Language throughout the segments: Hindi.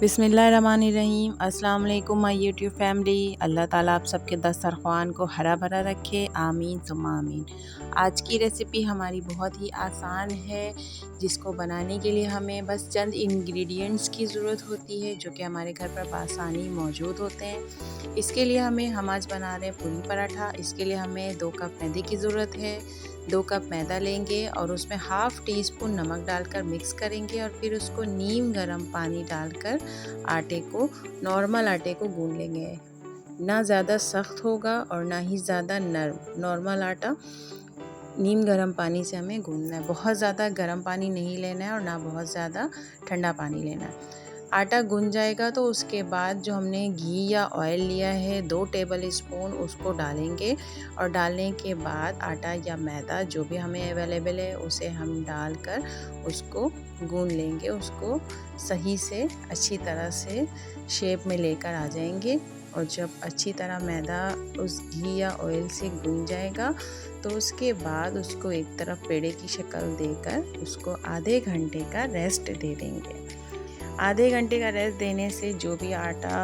बिस्मिल्लाहिर्रहमानिर्रहीम। अस्सलाम वालेकुम माय यूट्यूब फैमिली। अल्लाह ताला आप सबके दस्तरख़्वान को हरा भरा रखे, आमीन सुम्मा आमीन। आज की रेसिपी हमारी बहुत ही आसान है, जिसको बनाने के लिए हमें बस चंद इंग्रेडिएंट्स की ज़रूरत होती है जो कि हमारे घर पर आसानी मौजूद होते हैं। इसके लिए हम आज बना रहे हैं पूरी पराठा। इसके लिए हमें 2 कप मैदे की ज़रूरत है। 2 कप मैदा लेंगे और उसमें हाफ़ टी स्पून नमक डालकर मिक्स करेंगे और फिर उसको नीम गर्म पानी डालकर नॉर्मल आटे को गूंद लेंगे। ना ज़्यादा सख्त होगा और ना ही ज़्यादा नरम, नॉर्मल आटा नीम गर्म पानी से हमें गूंदना है। बहुत ज़्यादा गर्म पानी नहीं लेना है और ना बहुत ज़्यादा ठंडा पानी लेना है। आटा गूंद जाएगा तो उसके बाद जो हमने घी या ऑयल लिया है 2 टेबल स्पून उसको डालेंगे और डालने के बाद आटा या मैदा जो भी हमें अवेलेबल है उसे हम डालकर उसको गूंद लेंगे। उसको सही से अच्छी तरह से शेप में लेकर आ जाएंगे और जब अच्छी तरह मैदा उस घी या ऑयल से गूंद जाएगा तो उसके बाद उसको एक तरफ पेड़े की शक्ल देकर उसको आधे घंटे का रेस्ट दे देंगे। आधे घंटे का रेस्ट देने से जो भी आटा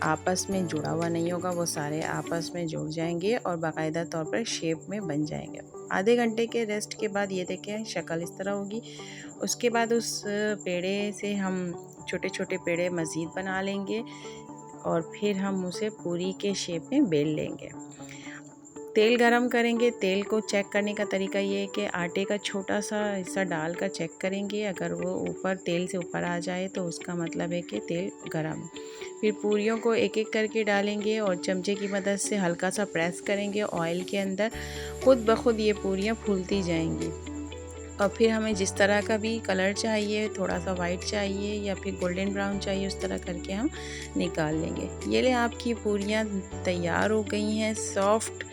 आपस में जुड़ा हुआ नहीं होगा वो सारे आपस में जुड़ जाएंगे और बाकायदा तौर पर शेप में बन जाएंगे। आधे घंटे के रेस्ट के बाद ये देखें शक्ल इस तरह होगी। उसके बाद उस पेड़े से हम छोटे छोटे पेड़े मज़ीद बना लेंगे और फिर हम उसे पूरी के शेप में बेल लेंगे। तेल गरम करेंगे। तेल को चेक करने का तरीका ये है कि आटे का छोटा सा हिस्सा डालकर चेक करेंगे। अगर वो ऊपर तेल से ऊपर आ जाए तो उसका मतलब है कि तेल गरम। फिर पूरियों को एक एक करके डालेंगे और चमचे की मदद से हल्का सा प्रेस करेंगे ऑयल के अंदर। खुद ब खुद ये पूरियाँ फूलती जाएंगी और फिर हमें जिस तरह का भी कलर चाहिए, थोड़ा सा वाइट चाहिए या फिर गोल्डन ब्राउन चाहिए, उस तरह करके हम निकाल लेंगे। ये ले आपकी पूरियाँ तैयार हो गई हैं, सॉफ्ट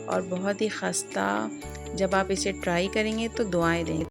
और बहुत ही खस्ता। जब आप इसे ट्राई करेंगे तो दुआएं देंगे।